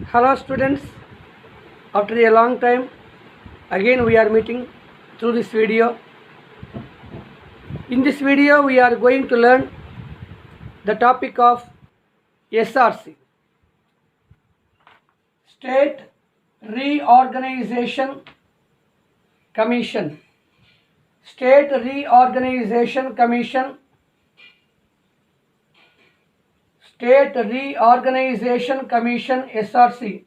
Hello students, after a long time again we are meeting through this video. In this video we are going to learn the topic of SRC, State Reorganization Commission. State Reorganization Commission. State Reorganization Commission, SRC.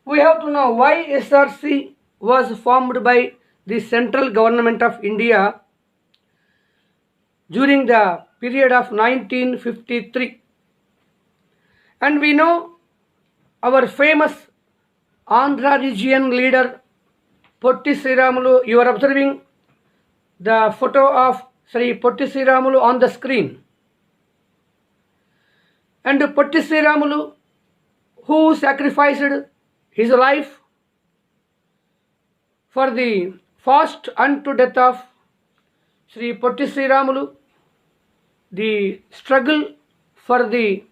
We have to know why SRC was formed by the central government of India during the period of 1953. And we know our famous Andhra region leader Potti Sriramulu. You are observing the photo of Sri Potti Sriramulu on the screen. And Potti Sriramulu, who sacrificed his life for the fast unto death of Sri Potti Sriramulu, the struggle for the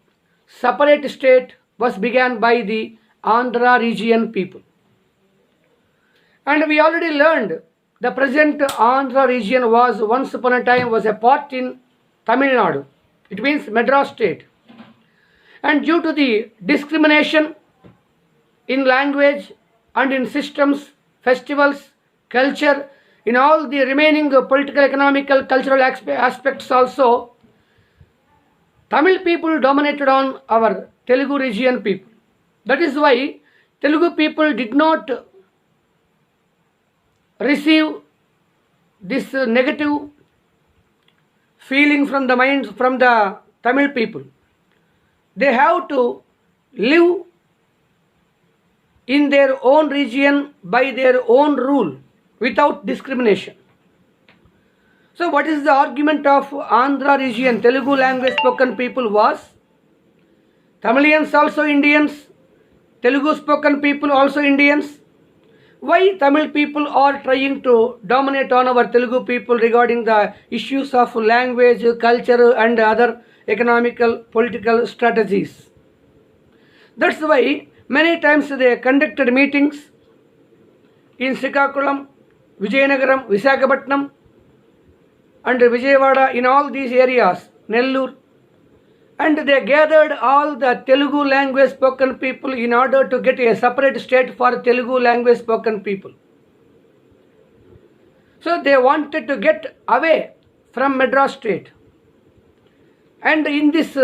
separate state was began by the Andhra region people. And we already learned the present Andhra region was once upon a time was a part in Tamil Nadu. It means Madras state. And due to the discrimination in language and in systems, festivals, culture, in all the remaining political, economical, cultural aspects also, Tamil people dominated on our Telugu region people. That is why Telugu people did not receive this negative feeling from the minds from the Tamil people. They have to live in their own region by their own rule without discrimination. So what is the argument of Andhra region Telugu language spoken people was Tamilians also Indians, Telugu spoken people also Indians. Why Tamil people are trying to dominate on our Telugu people regarding the issues of language, culture and other economical, political strategies? That's why many times they conducted meetings in Srikakulam, Vijayanagaram, Visakhapatnam and Vijayawada, in all these areas, Nellore, and they gathered all the Telugu language spoken people in order to get a separate state for Telugu language spoken people. So they wanted to get away from Madras state. And in this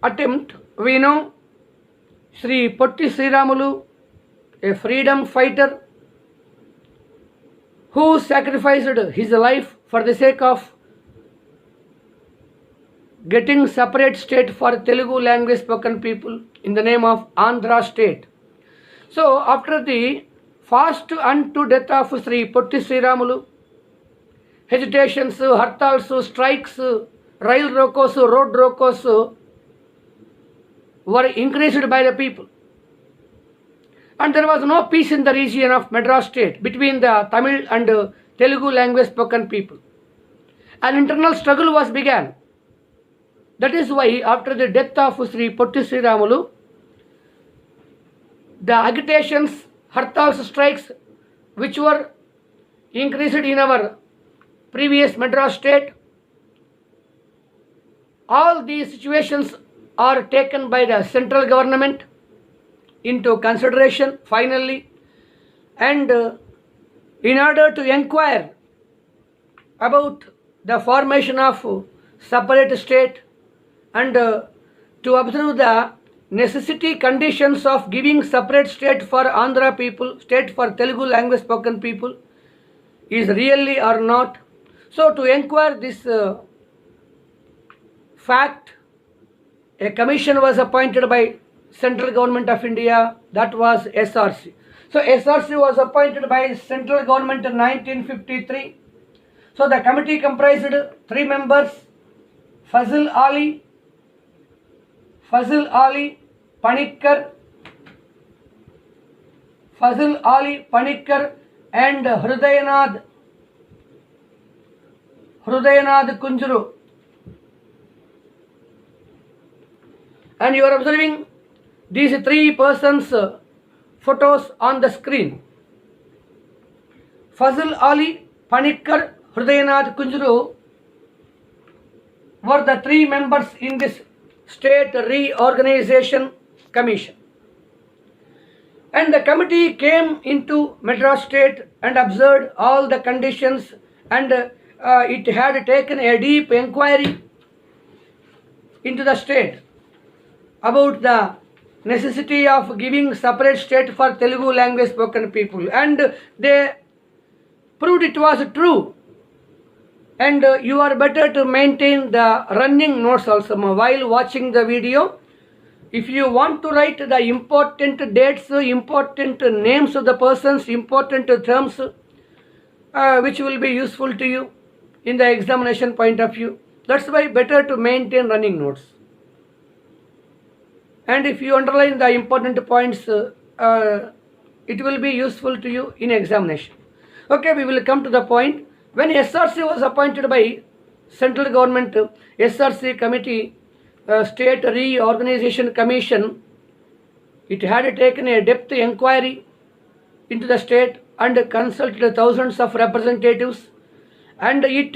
attempt, we know Sri Potti Sriramulu, a freedom fighter who sacrificed his life for the sake of getting separate state for Telugu language spoken people in the name of Andhra state. So after the fast unto death of Sri Potti Sriramulu, hesitations, hartals, strikes, rail rokos, road rokos were increased by the people. And there was no peace in the region of Madras state between the Tamil and Telugu language spoken people. An internal struggle was began. That is why after the death of Sri Potti Sriramulu, the agitations, hartals, strikes which were increased in our previous Madras state, all these situations are taken by the central government into consideration finally, and in order to inquire about the formation of separate state and to observe the necessity conditions of giving separate state for Andhra people, state for Telugu language spoken people is really or not. So to inquire this fact, a commission was appointed by central government of India, that was SRC. So SRC was appointed by central government in 1953. So the committee comprised 3 members, Fazil Ali, Panikkar and Hrudayanath Kunjuru. And you are observing these three persons' photos on the screen. Fazl Ali, Panikkar, Hrudayanath Kunjuru were the three members in this State Reorganization Commission. And the committee came into Madras State and observed all the conditions, and it had taken a deep inquiry into the state about the necessity of giving separate state for Telugu language spoken people, and they proved it was true. And you are better to maintain the running notes also while watching the video. If you want to write the important dates, important names of the persons, important terms which will be useful to you in the examination point of view, that's why better to maintain running notes. And if you underline the important points, it will be useful to you in examination. Okay, we will come to the point. When SRC was appointed by central government, SRC committee, State Reorganization Commission, it had taken a depth inquiry into the state and consulted thousands of representatives, and it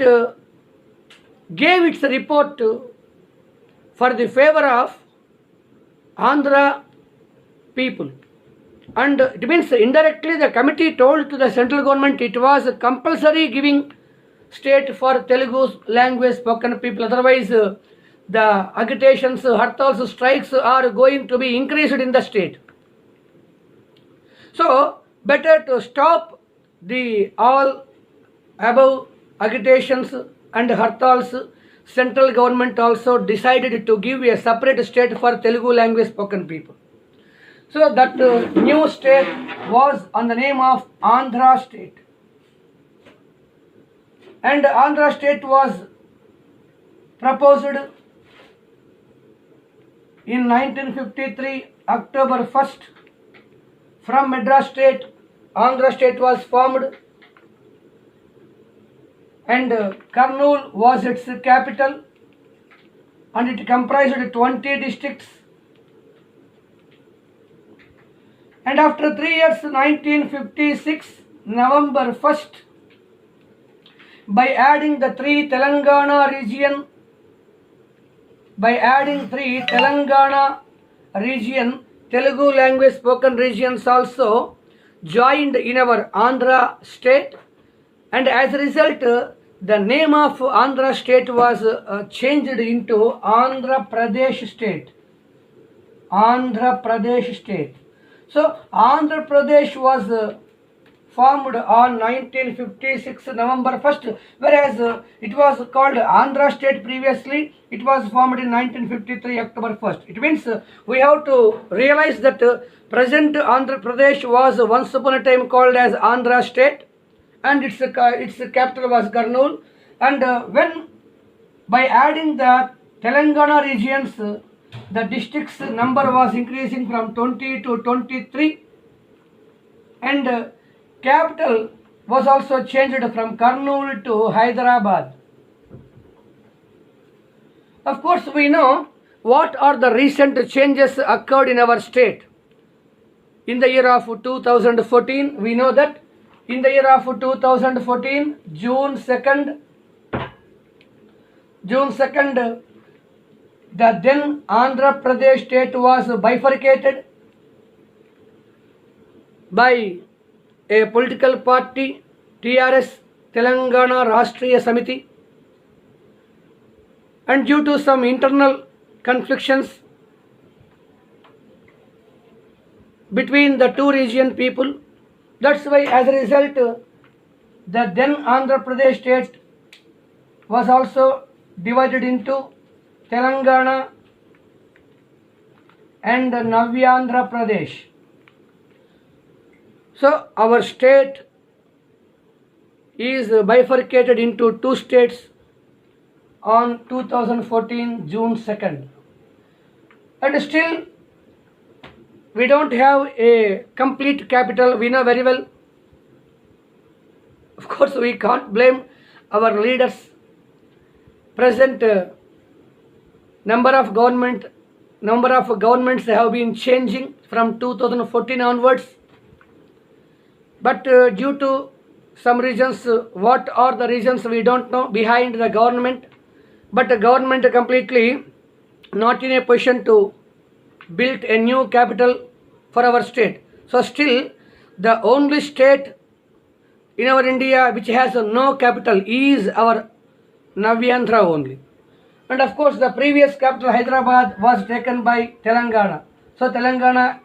gave its report for the favor of Andhra people. And it means indirectly the committee told to the central government it was compulsory giving state for Telugu language spoken people, otherwise the agitations, hartals, strikes are going to be increased in the state. So better to stop the all above agitations and hartals. Central government also decided to give a separate state for Telugu language spoken people. So that new state was on the name of Andhra State. And Andhra State was proposed in 1953, October 1st. From Madras State, Andhra State was formed, and Kurnool was its capital, and it comprised 20 districts. And after 3 years, 1956, November 1st, by adding the three Telangana region, Telugu language spoken regions also joined in our Andhra state, and as a result, the name of Andhra state was changed into Andhra Pradesh state. Andhra Pradesh state. So Andhra Pradesh was formed on 1956 November 1st, whereas it was called Andhra state previously. It was formed in 1953 October 1st. It means we have to realize that present Andhra Pradesh was once upon a time called as Andhra state, and its capital was Kurnool. And when by adding the Telangana regions, the districts number was increasing from 20 to 23, and capital was also changed from Kurnool to Hyderabad. Of course, we know what are the recent changes occurred in our state. In the year of 2014, we know that in the year of 2014, June 2nd, the then Andhra Pradesh state was bifurcated by a political party, TRS, Telangana Rashtriya Samiti, and due to some internal conflicts between the two region people, that's why as a result the then Andhra Pradesh state was also divided into Telangana and Navyandhra Pradesh. So our state is bifurcated into two states on 2014 June 2nd. And still we don't have a complete capital, we know very well. Of course, we can't blame our leaders. Present number of government number of governments have been changing from 2014 onwards. But due to some reasons, what are the reasons we don't know behind the government, but the government completely not in a position to build a new capital for our state. So still the only state in our India which has no capital is our Navyandhra only. And of course the previous capital Hyderabad was taken by Telangana. So Telangana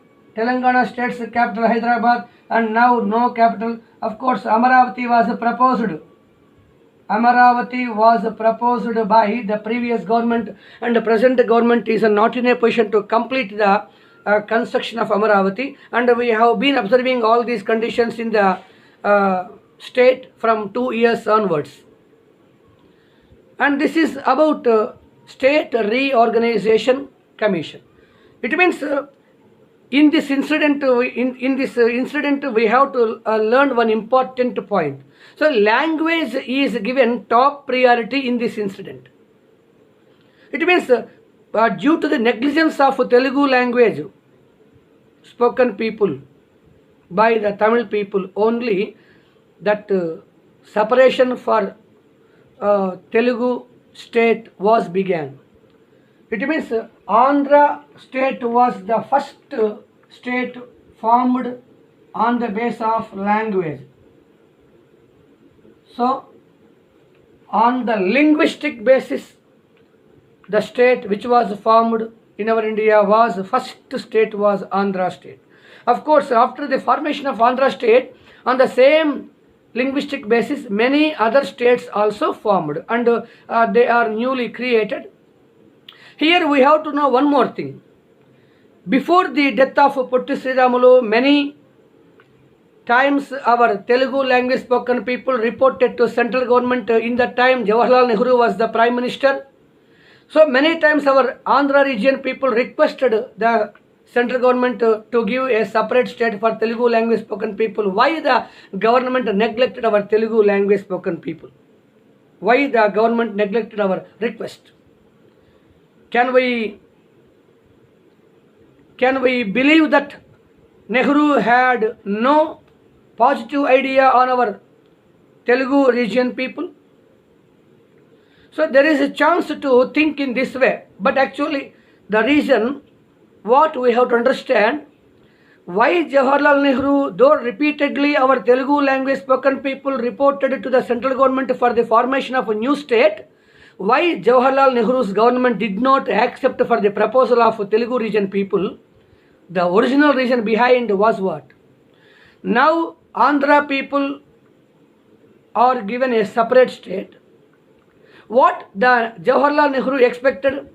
state's capital Hyderabad, and now no capital. Of course Amaravati was proposed. Amaravati was proposed by the previous government, and the present government is not in a position to complete the construction of Amaravati, and we have been observing all these conditions in the state from 2 years onwards. And this is about State Reorganization Commission. It means in this incident, we have to learn one important point. So language is given top priority in this incident. It means due to the negligence of Telugu language spoken people by the Tamil people only, that separation for Telugu state was began. It means Andhra state was the first state formed on the basis of language. So on the linguistic basis, the state which was formed in our India was first state was Andhra state. Of course, after the formation of Andhra state, on the same linguistic basis, many other states also formed, and they are newly created. Here we have to know one more thing. Before the death of Potti Sriramulu, many times our Telugu language spoken people reported to central government. In that time Jawaharlal Nehru was the Prime Minister. So many times our Andhra region people requested the central government to give a separate state for Telugu language spoken people. Why the government neglected our Telugu language spoken people? Why the government neglected our request? Can we believe that Nehru had no positive idea on our Telugu region people? So there is a chance to think in this way, but actually the reason what we have to understand, why Jawaharlal Nehru, though repeatedly our Telugu language spoken people reported to the central government for the formation of a new state, why Jawaharlal Nehru's government did not accept for the proposal of Telugu region people? The original reason behind was what? Now Andhra people are given a separate state. What the Jawaharlal Nehru expected?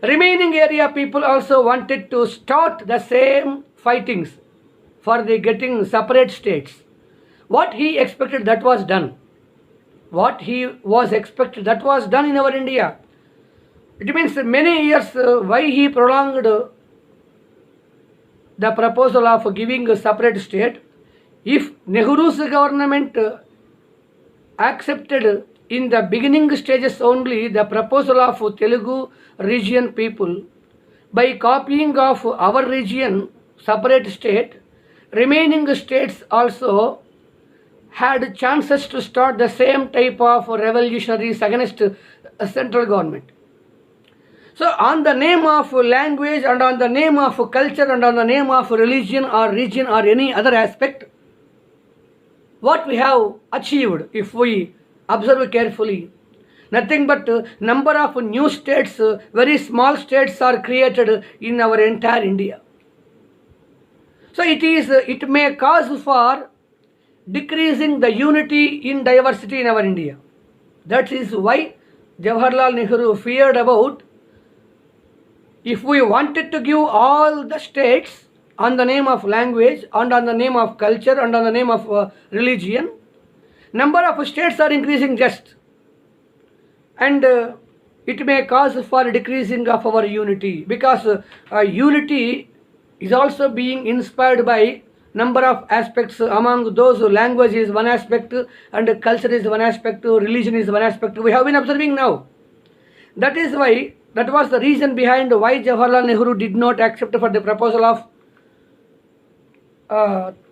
Remaining area people also wanted to start the same fightings for the getting separate states. What he expected, that was done. What he was expected, that was done in our India. It means many years why he prolonged the proposal of giving a separate state. If Nehru's government accepted in the beginning stages only the proposal of Telugu region people, by copying of our region separate state, remaining states also had chances to start the same type of revolutionaries against central government. So on the name of language and on the name of culture and on the name of religion or region or any other aspect, what we have achieved, if we observe carefully, nothing but number of new states, very small states are created in our entire India. So it may cause for decreasing the unity in diversity in our India. That is why Jawaharlal Nehru feared about, if we wanted to give all the states on the name of language and on the name of culture and on the name of religion, number of states are increasing just, and it may cause for decreasing of our unity, because unity is also being inspired by number of aspects. Among those, language is one aspect and culture is one aspect, religion is one aspect. We have been observing now. That is why That was the reason behind why Jawaharlal Nehru did not accept for the proposal of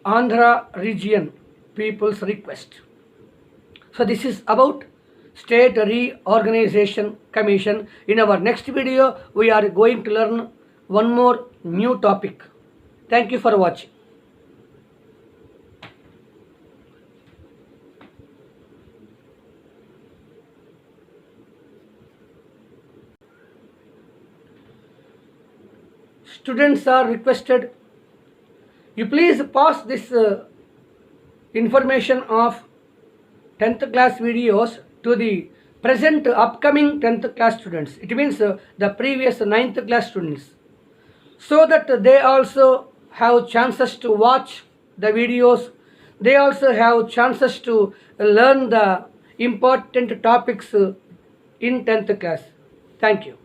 Andhra region people's request. So this is about State Reorganization Commission. In our next video, we are going to learn one more new topic. Thank you for watching. Students are requested, you please pass this information of 10th class videos to the present upcoming 10th class students. It means the previous 9th class students, so that they also have chances to watch the videos. They also have chances to learn the important topics in 10th class. Thank you.